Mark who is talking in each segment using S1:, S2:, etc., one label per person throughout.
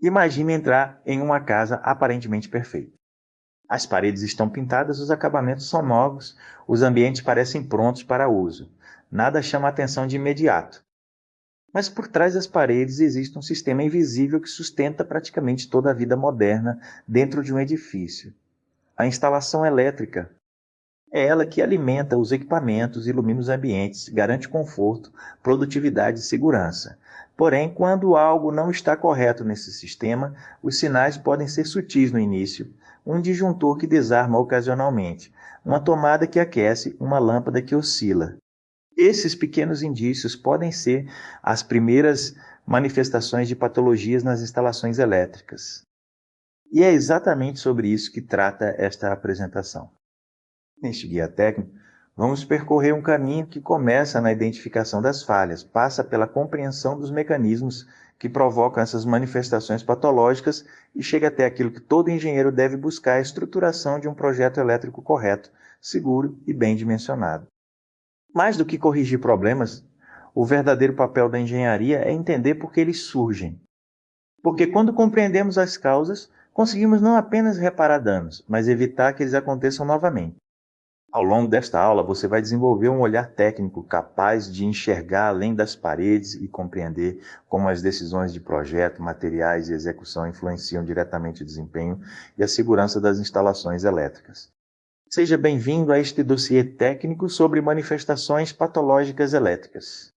S1: Imagine entrar em uma casa aparentemente perfeita. As paredes estão pintadas, os acabamentos são novos, os ambientes parecem prontos para uso. Nada chama a atenção de imediato. Mas por trás das paredes existe um sistema invisível que sustenta praticamente toda a vida moderna dentro de um edifício. A instalação elétrica. É ela que alimenta os equipamentos, ilumina os ambientes, garante conforto, produtividade e segurança. Porém, quando algo não está correto nesse sistema, os sinais podem ser sutis no início, um disjuntor que desarma ocasionalmente, uma tomada que aquece, uma lâmpada que oscila. Esses pequenos indícios podem ser as primeiras manifestações de patologias nas instalações elétricas. E é exatamente sobre isso que trata esta apresentação. Neste guia técnico, vamos percorrer um caminho que começa na identificação das falhas, passa pela compreensão dos mecanismos que provocam essas manifestações patológicas e chega até aquilo que todo engenheiro deve buscar, a estruturação de um projeto elétrico correto, seguro e bem dimensionado. Mais do que corrigir problemas, o verdadeiro papel da engenharia é entender por que eles surgem. Porque quando compreendemos as causas, conseguimos não apenas reparar danos, mas evitar que eles aconteçam novamente. Ao longo desta aula, você vai desenvolver um olhar técnico capaz de enxergar além das paredes e compreender como as decisões de projeto, materiais e execução influenciam diretamente o desempenho e a segurança das instalações elétricas. Seja bem-vindo a este dossiê técnico sobre manifestações patológicas elétricas.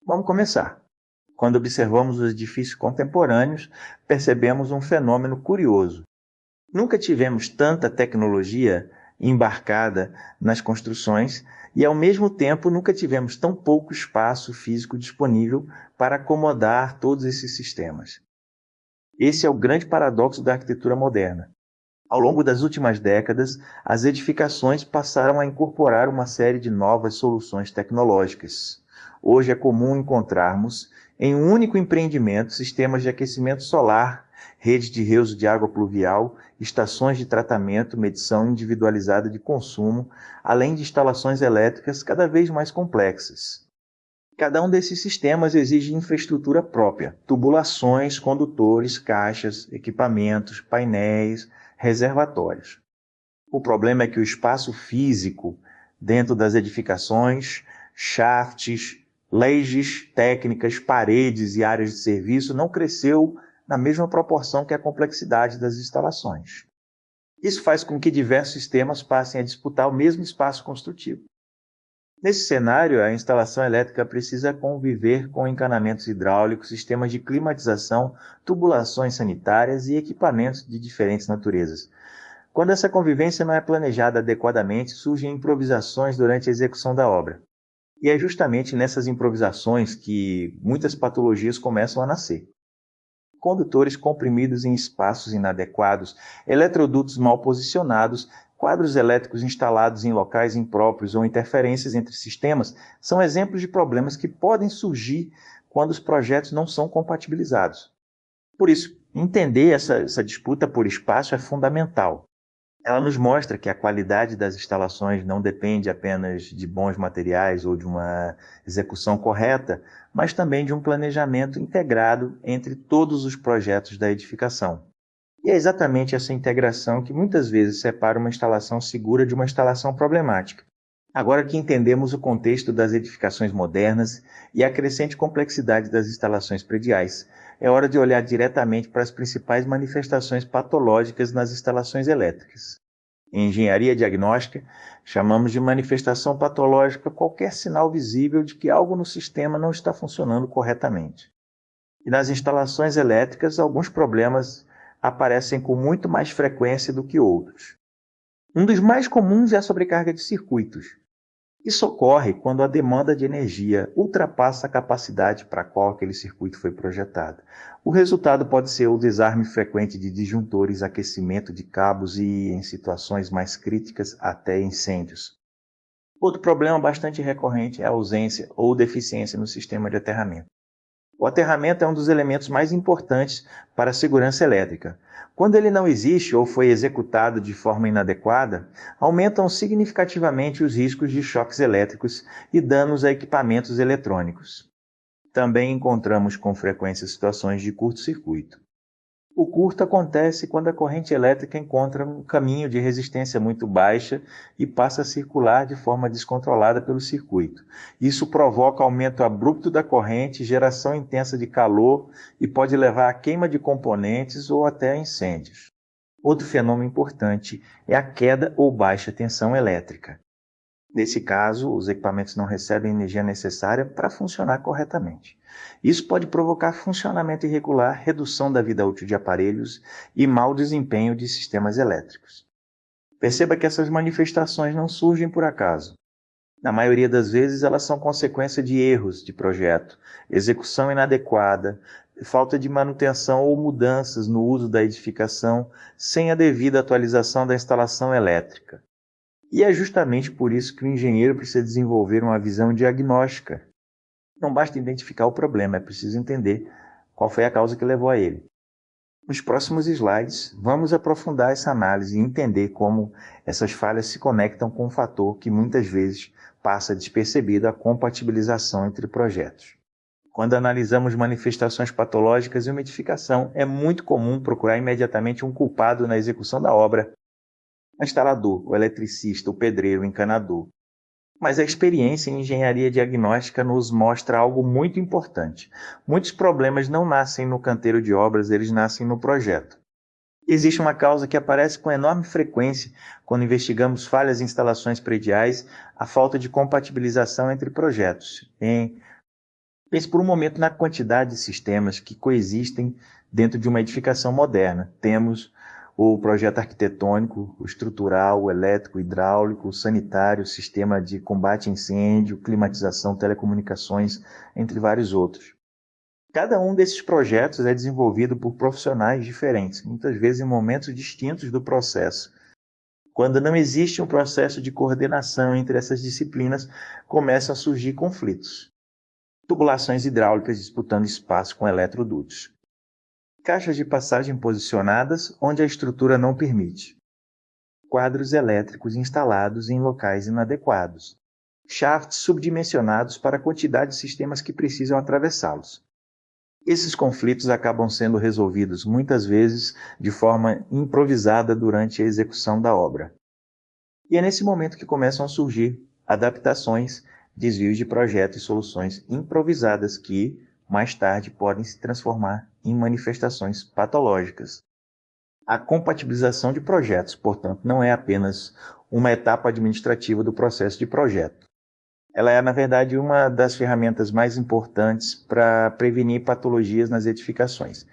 S1: Vamos começar. Quando observamos os edifícios contemporâneos, percebemos um fenômeno curioso. Nunca tivemos tanta tecnologia embarcada nas construções e, ao mesmo tempo, nunca tivemos tão pouco espaço físico disponível para acomodar todos esses sistemas. Esse é o grande paradoxo da arquitetura moderna. Ao longo das últimas décadas, as edificações passaram a incorporar uma série de novas soluções tecnológicas. Hoje é comum encontrarmos, em um único empreendimento, sistemas de aquecimento solar, redes de reuso de água pluvial, estações de tratamento, medição individualizada de consumo, além de instalações elétricas cada vez mais complexas. Cada um desses sistemas exige infraestrutura própria, tubulações, condutores, caixas, equipamentos, painéis, reservatórios. O problema é que o espaço físico dentro das edificações, shafts, lajes técnicas, paredes e áreas de serviço não cresceu na mesma proporção que a complexidade das instalações. Isso faz com que diversos sistemas passem a disputar o mesmo espaço construtivo. Nesse cenário, a instalação elétrica precisa conviver com encanamentos hidráulicos, sistemas de climatização, tubulações sanitárias e equipamentos de diferentes naturezas. Quando essa convivência não é planejada adequadamente, surgem improvisações durante a execução da obra. E é justamente nessas improvisações que muitas patologias começam a nascer. Condutores comprimidos em espaços inadequados, eletrodutos mal posicionados, quadros elétricos instalados em locais impróprios ou interferências entre sistemas são exemplos de problemas que podem surgir quando os projetos não são compatibilizados. Por isso, entender essa disputa por espaço é fundamental. Ela nos mostra que a qualidade das instalações não depende apenas de bons materiais ou de uma execução correta, mas também de um planejamento integrado entre todos os projetos da edificação. E é exatamente essa integração que muitas vezes separa uma instalação segura de uma instalação problemática. Agora que entendemos o contexto das edificações modernas e a crescente complexidade das instalações prediais, é hora de olhar diretamente para as principais manifestações patológicas nas instalações elétricas. Em engenharia diagnóstica, chamamos de manifestação patológica qualquer sinal visível de que algo no sistema não está funcionando corretamente. E nas instalações elétricas, alguns problemas aparecem com muito mais frequência do que outros. Um dos mais comuns é a sobrecarga de circuitos. Isso ocorre quando a demanda de energia ultrapassa a capacidade para a qual aquele circuito foi projetado. O resultado pode ser o desarme frequente de disjuntores, aquecimento de cabos e, em situações mais críticas, até incêndios. Outro problema bastante recorrente é a ausência ou deficiência no sistema de aterramento. O aterramento é um dos elementos mais importantes para a segurança elétrica. Quando ele não existe ou foi executado de forma inadequada, aumentam significativamente os riscos de choques elétricos e danos a equipamentos eletrônicos. Também encontramos com frequência situações de curto-circuito. O curto acontece quando a corrente elétrica encontra um caminho de resistência muito baixa e passa a circular de forma descontrolada pelo circuito. Isso provoca aumento abrupto da corrente, geração intensa de calor e pode levar à queima de componentes ou até a incêndios. Outro fenômeno importante é a queda ou baixa tensão elétrica. Nesse caso, os equipamentos não recebem a energia necessária para funcionar corretamente. Isso pode provocar funcionamento irregular, redução da vida útil de aparelhos e mau desempenho de sistemas elétricos. Perceba que essas manifestações não surgem por acaso. Na maioria das vezes, elas são consequência de erros de projeto, execução inadequada, falta de manutenção ou mudanças no uso da edificação sem a devida atualização da instalação elétrica. E é justamente por isso que o engenheiro precisa desenvolver uma visão diagnóstica. Não basta identificar o problema, é preciso entender qual foi a causa que levou a ele. Nos próximos slides, vamos aprofundar essa análise e entender como essas falhas se conectam com um fator que muitas vezes passa despercebido: a compatibilização entre projetos. Quando analisamos manifestações patológicas em uma edificação, é muito comum procurar imediatamente um culpado na execução da obra: o instalador, o eletricista, o pedreiro, o encanador. Mas a experiência em engenharia diagnóstica nos mostra algo muito importante. Muitos problemas não nascem no canteiro de obras, eles nascem no projeto. Existe uma causa que aparece com enorme frequência quando investigamos falhas em instalações prediais: a falta de compatibilização entre projetos. Pense por um momento na quantidade de sistemas que coexistem dentro de uma edificação moderna. Temos o projeto arquitetônico, o estrutural, o elétrico, o hidráulico, o sanitário, o sistema de combate a incêndio, climatização, telecomunicações, entre vários outros. Cada um desses projetos é desenvolvido por profissionais diferentes, muitas vezes em momentos distintos do processo. Quando não existe um processo de coordenação entre essas disciplinas, começam a surgir conflitos. Tubulações hidráulicas disputando espaço com eletrodutos. Caixas de passagem posicionadas onde a estrutura não permite. Quadros elétricos instalados em locais inadequados. Shafts subdimensionados para a quantidade de sistemas que precisam atravessá-los. Esses conflitos acabam sendo resolvidos muitas vezes de forma improvisada durante a execução da obra. E é nesse momento que começam a surgir adaptações, desvios de projeto e soluções improvisadas que, mais tarde, podem se transformar em manifestações patológicas. A compatibilização de projetos, portanto, não é apenas uma etapa administrativa do processo de projeto. Ela é, na verdade, uma das ferramentas mais importantes para prevenir patologias nas edificações.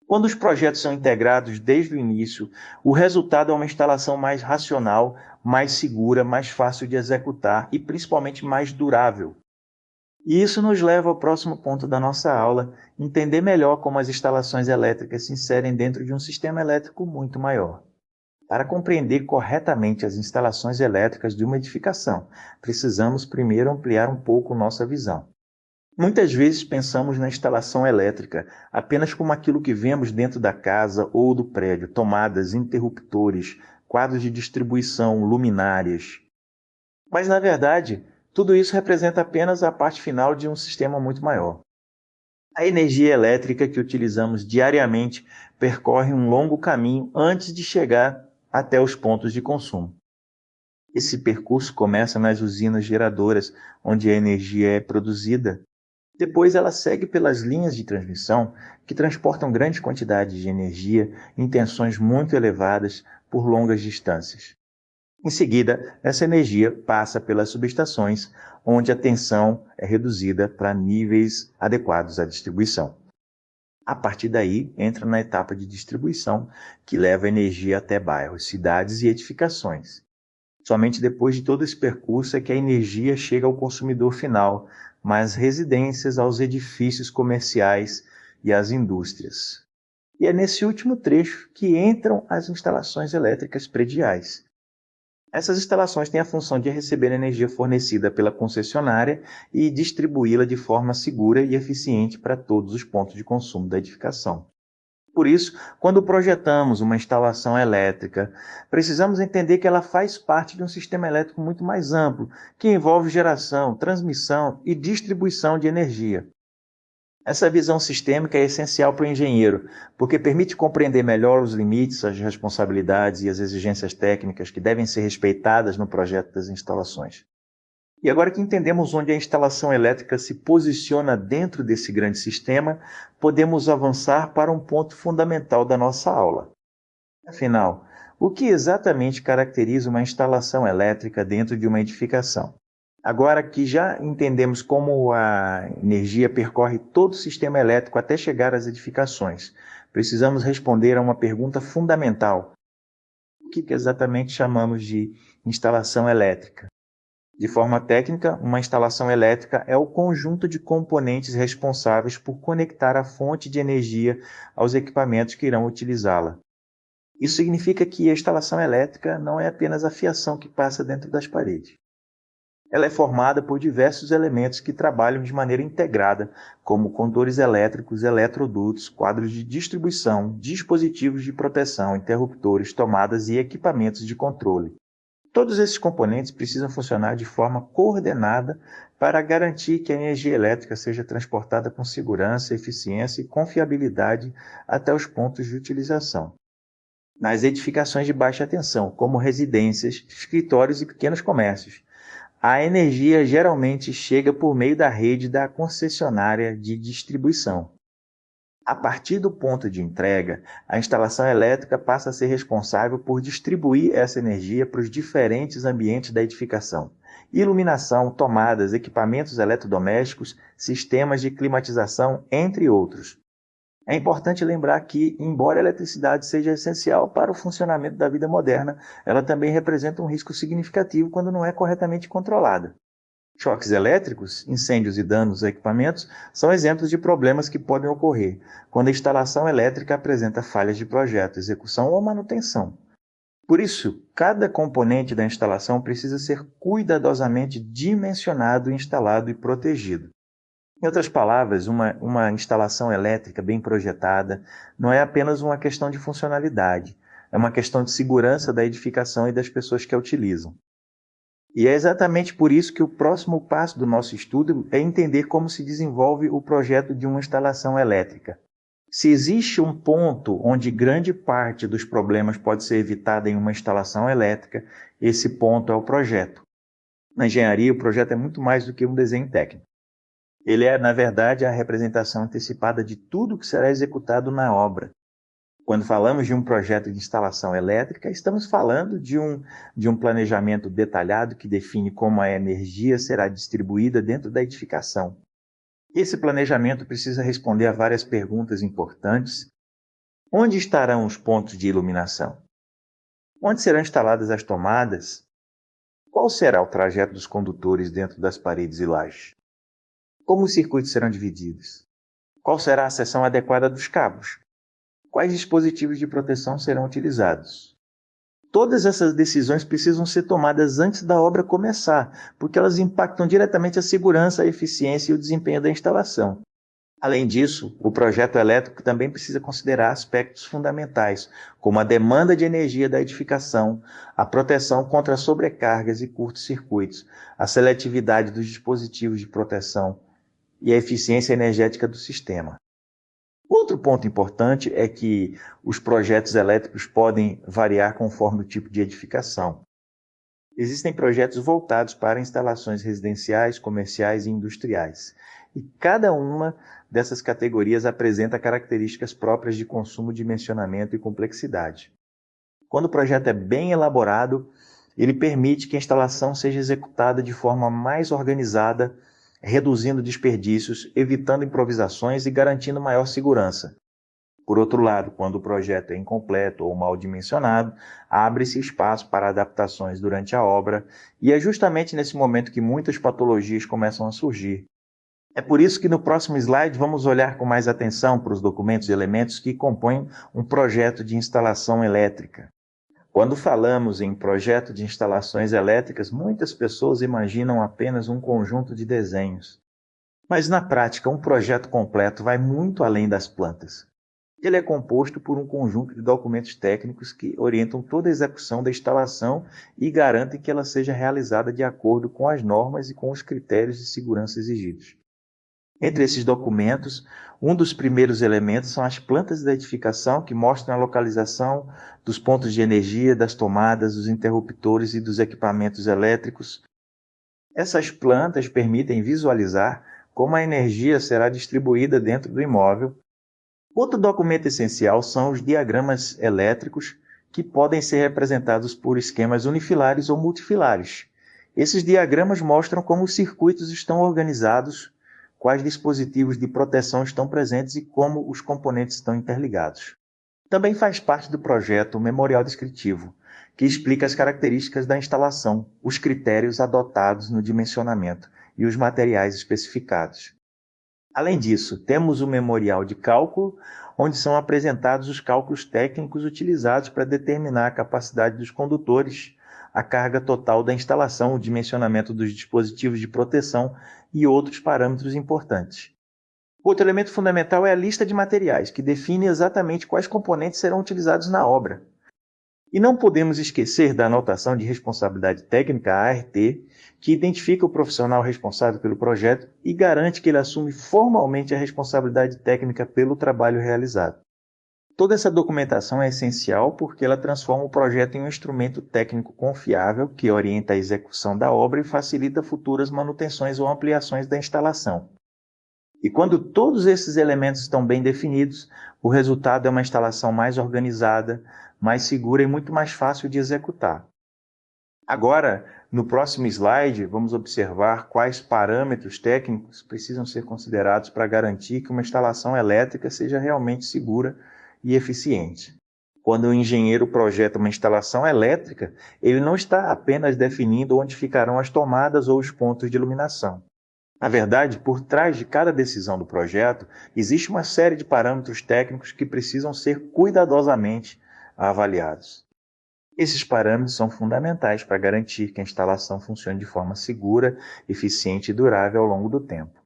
S1: Quando os projetos são integrados desde o início, o resultado é uma instalação mais racional, mais segura, mais fácil de executar e principalmente mais durável. E isso nos leva ao próximo ponto da nossa aula: entender melhor como as instalações elétricas se inserem dentro de um sistema elétrico muito maior. Para compreender corretamente as instalações elétricas de uma edificação, precisamos primeiro ampliar um pouco nossa visão. Muitas vezes pensamos na instalação elétrica apenas como aquilo que vemos dentro da casa ou do prédio: tomadas, interruptores, quadros de distribuição, luminárias. Mas, na verdade, tudo isso representa apenas a parte final de um sistema muito maior. A energia elétrica que utilizamos diariamente percorre um longo caminho antes de chegar até os pontos de consumo. Esse percurso começa nas usinas geradoras, onde a energia é produzida. Depois ela segue pelas linhas de transmissão, que transportam grandes quantidades de energia em tensões muito elevadas por longas distâncias. Em seguida, essa energia passa pelas subestações, onde a tensão é reduzida para níveis adequados à distribuição. A partir daí, entra na etapa de distribuição, que leva a energia até bairros, cidades e edificações. Somente depois de todo esse percurso é que a energia chega ao consumidor final, às residências, aos edifícios comerciais e às indústrias. E é nesse último trecho que entram as instalações elétricas prediais. Essas instalações têm a função de receber a energia fornecida pela concessionária e distribuí-la de forma segura e eficiente para todos os pontos de consumo da edificação. Por isso, quando projetamos uma instalação elétrica, precisamos entender que ela faz parte de um sistema elétrico muito mais amplo, que envolve geração, transmissão e distribuição de energia. Essa visão sistêmica é essencial para o engenheiro, porque permite compreender melhor os limites, as responsabilidades e as exigências técnicas que devem ser respeitadas no projeto das instalações. E agora que entendemos onde a instalação elétrica se posiciona dentro desse grande sistema, podemos avançar para um ponto fundamental da nossa aula. Afinal, o que exatamente caracteriza uma instalação elétrica dentro de uma edificação? Agora que já entendemos como a energia percorre todo o sistema elétrico até chegar às edificações, precisamos responder a uma pergunta fundamental: o que exatamente chamamos de instalação elétrica? De forma técnica, uma instalação elétrica é o conjunto de componentes responsáveis por conectar a fonte de energia aos equipamentos que irão utilizá-la. Isso significa que a instalação elétrica não é apenas a fiação que passa dentro das paredes. Ela é formada por diversos elementos que trabalham de maneira integrada, como condutores elétricos, eletrodutos, quadros de distribuição, dispositivos de proteção, interruptores, tomadas e equipamentos de controle. Todos esses componentes precisam funcionar de forma coordenada para garantir que a energia elétrica seja transportada com segurança, eficiência e confiabilidade até os pontos de utilização. Nas edificações de baixa tensão, como residências, escritórios e pequenos comércios, a energia geralmente chega por meio da rede da concessionária de distribuição. A partir do ponto de entrega, a instalação elétrica passa a ser responsável por distribuir essa energia para os diferentes ambientes da edificação: iluminação, tomadas, equipamentos eletrodomésticos, sistemas de climatização, entre outros. É importante lembrar que, embora a eletricidade seja essencial para o funcionamento da vida moderna, ela também representa um risco significativo quando não é corretamente controlada. Choques elétricos, incêndios e danos a equipamentos são exemplos de problemas que podem ocorrer quando a instalação elétrica apresenta falhas de projeto, execução ou manutenção. Por isso, cada componente da instalação precisa ser cuidadosamente dimensionado, instalado e protegido. Em outras palavras, uma instalação elétrica bem projetada não é apenas uma questão de funcionalidade, é uma questão de segurança da edificação e das pessoas que a utilizam. E é exatamente por isso que o próximo passo do nosso estudo é entender como se desenvolve o projeto de uma instalação elétrica. Se existe um ponto onde grande parte dos problemas pode ser evitada em uma instalação elétrica, esse ponto é o projeto. Na engenharia, o projeto é muito mais do que um desenho técnico. Ele é, na verdade, a representação antecipada de tudo que será executado na obra. Quando falamos de um projeto de instalação elétrica, estamos falando de um planejamento detalhado que define como a energia será distribuída dentro da edificação. Esse planejamento precisa responder a várias perguntas importantes. Onde estarão os pontos de iluminação? Onde serão instaladas as tomadas? Qual será o trajeto dos condutores dentro das paredes e lajes? Como os circuitos serão divididos? Qual será a seção adequada dos cabos? Quais dispositivos de proteção serão utilizados? Todas essas decisões precisam ser tomadas antes da obra começar, porque elas impactam diretamente a segurança, a eficiência e o desempenho da instalação. Além disso, o projeto elétrico também precisa considerar aspectos fundamentais, como a demanda de energia da edificação, a proteção contra sobrecargas e curtos-circuitos, a seletividade dos dispositivos de proteção e a eficiência energética do sistema. Outro ponto importante é que os projetos elétricos podem variar conforme o tipo de edificação. Existem projetos voltados para instalações residenciais, comerciais e industriais, e cada uma dessas categorias apresenta características próprias de consumo, dimensionamento e complexidade. Quando o projeto é bem elaborado, ele permite que a instalação seja executada de forma mais organizada, reduzindo desperdícios, evitando improvisações e garantindo maior segurança. Por outro lado, quando o projeto é incompleto ou mal dimensionado, abre-se espaço para adaptações durante a obra, e é justamente nesse momento que muitas patologias começam a surgir. É por isso que no próximo slide vamos olhar com mais atenção para os documentos e elementos que compõem um projeto de instalação elétrica. Quando falamos em projeto de instalações elétricas, muitas pessoas imaginam apenas um conjunto de desenhos. Mas na prática, um projeto completo vai muito além das plantas. Ele é composto por um conjunto de documentos técnicos que orientam toda a execução da instalação e garantem que ela seja realizada de acordo com as normas e com os critérios de segurança exigidos. Entre esses documentos, um dos primeiros elementos são as plantas de identificação que mostram a localização dos pontos de energia, das tomadas, dos interruptores e dos equipamentos elétricos. Essas plantas permitem visualizar como a energia será distribuída dentro do imóvel. Outro documento essencial são os diagramas elétricos, que podem ser representados por esquemas unifilares ou multifilares. Esses diagramas mostram como os circuitos estão organizados, quais dispositivos de proteção estão presentes e como os componentes estão interligados. Também faz parte do projeto o memorial descritivo, que explica as características da instalação, os critérios adotados no dimensionamento e os materiais especificados. Além disso, temos o memorial de cálculo, onde são apresentados os cálculos técnicos utilizados para determinar a capacidade dos condutores, a carga total da instalação, o dimensionamento dos dispositivos de proteção e outros parâmetros importantes. Outro elemento fundamental é a lista de materiais, que define exatamente quais componentes serão utilizados na obra. E não podemos esquecer da anotação de responsabilidade técnica, a ART, que identifica o profissional responsável pelo projeto e garante que ele assume formalmente a responsabilidade técnica pelo trabalho realizado. Toda essa documentação é essencial porque ela transforma o projeto em um instrumento técnico confiável que orienta a execução da obra e facilita futuras manutenções ou ampliações da instalação. E quando todos esses elementos estão bem definidos, o resultado é uma instalação mais organizada, mais segura e muito mais fácil de executar. Agora, no próximo slide, vamos observar quais parâmetros técnicos precisam ser considerados para garantir que uma instalação elétrica seja realmente segura e eficiente. Quando o engenheiro projeta uma instalação elétrica, ele não está apenas definindo onde ficarão as tomadas ou os pontos de iluminação. Na verdade, por trás de cada decisão do projeto, existe uma série de parâmetros técnicos que precisam ser cuidadosamente avaliados. Esses parâmetros são fundamentais para garantir que a instalação funcione de forma segura, eficiente e durável ao longo do tempo.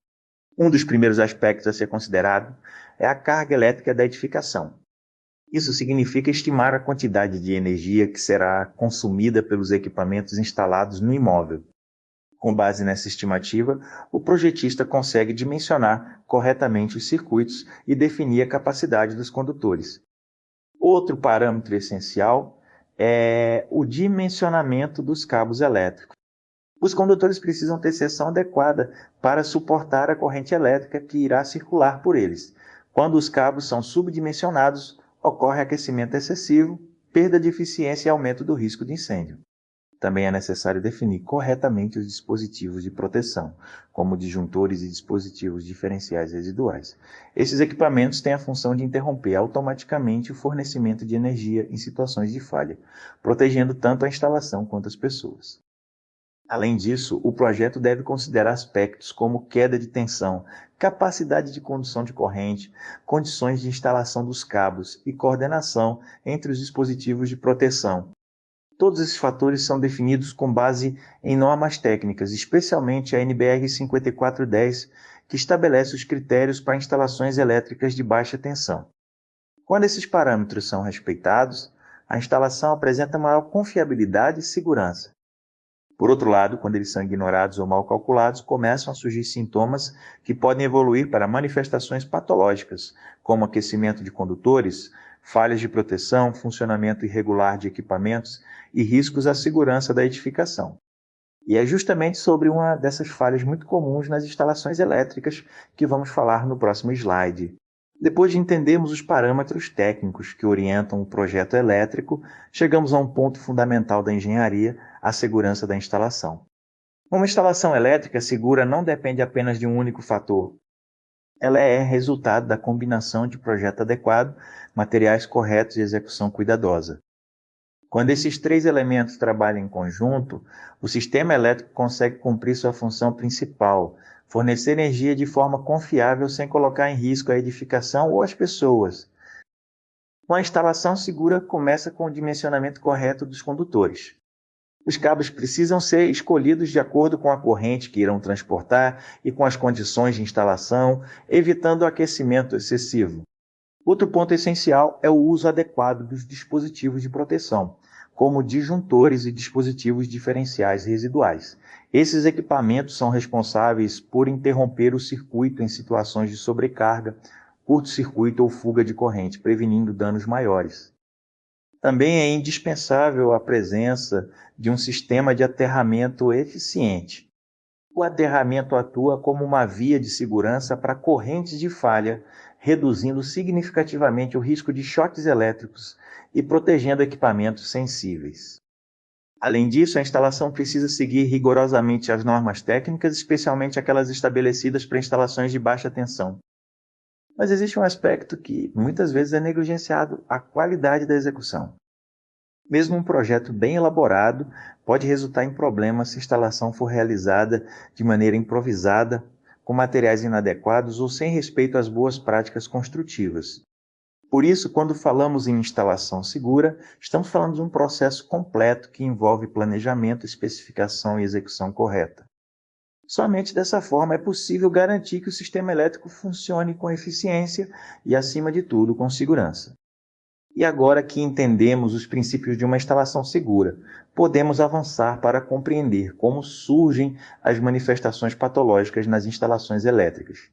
S1: Um dos primeiros aspectos a ser considerado é a carga elétrica da edificação. Isso significa estimar a quantidade de energia que será consumida pelos equipamentos instalados no imóvel. Com base nessa estimativa, o projetista consegue dimensionar corretamente os circuitos e definir a capacidade dos condutores. Outro parâmetro essencial é o dimensionamento dos cabos elétricos. Os condutores precisam ter seção adequada para suportar a corrente elétrica que irá circular por eles. Quando os cabos são subdimensionados, ocorre aquecimento excessivo, perda de eficiência e aumento do risco de incêndio. Também é necessário definir corretamente os dispositivos de proteção, como disjuntores e dispositivos diferenciais residuais. Esses equipamentos têm a função de interromper automaticamente o fornecimento de energia em situações de falha, protegendo tanto a instalação quanto as pessoas. Além disso, o projeto deve considerar aspectos como queda de tensão, capacidade de condução de corrente, condições de instalação dos cabos e coordenação entre os dispositivos de proteção. Todos esses fatores são definidos com base em normas técnicas, especialmente a NBR 5410, que estabelece os critérios para instalações elétricas de baixa tensão. Quando esses parâmetros são respeitados, a instalação apresenta maior confiabilidade e segurança. Por outro lado, quando eles são ignorados ou mal calculados, começam a surgir sintomas que podem evoluir para manifestações patológicas, como aquecimento de condutores, falhas de proteção, funcionamento irregular de equipamentos e riscos à segurança da edificação. E é justamente sobre uma dessas falhas muito comuns nas instalações elétricas que vamos falar no próximo slide. Depois de entendermos os parâmetros técnicos que orientam o projeto elétrico, chegamos a um ponto fundamental da engenharia, a segurança da instalação. Uma instalação elétrica segura não depende apenas de um único fator. Ela é resultado da combinação de projeto adequado, materiais corretos e execução cuidadosa. Quando esses três elementos trabalham em conjunto, o sistema elétrico consegue cumprir sua função principal, fornecer energia de forma confiável sem colocar em risco a edificação ou as pessoas. Uma instalação segura começa com o dimensionamento correto dos condutores. Os cabos precisam ser escolhidos de acordo com a corrente que irão transportar e com as condições de instalação, evitando o aquecimento excessivo. Outro ponto essencial é o uso adequado dos dispositivos de proteção. como disjuntores e dispositivos diferenciais residuais. Esses equipamentos são responsáveis por interromper o circuito em situações de sobrecarga, curto-circuito ou fuga de corrente, prevenindo danos maiores. Também é indispensável a presença de um sistema de aterramento eficiente. O aterramento atua como uma via de segurança para correntes de falha, reduzindo significativamente o risco de choques elétricos e protegendo equipamentos sensíveis. Além disso, a instalação precisa seguir rigorosamente as normas técnicas, especialmente aquelas estabelecidas para instalações de baixa tensão. Mas existe um aspecto que muitas vezes é negligenciado: a qualidade da execução. Mesmo um projeto bem elaborado pode resultar em problemas se a instalação for realizada de maneira improvisada, com materiais inadequados ou sem respeito às boas práticas construtivas. Por isso, quando falamos em instalação segura, estamos falando de um processo completo que envolve planejamento, especificação e execução correta. Somente dessa forma é possível garantir que o sistema elétrico funcione com eficiência e, acima de tudo, com segurança. E agora que entendemos os princípios de uma instalação segura, podemos avançar para compreender como surgem as manifestações patológicas nas instalações elétricas.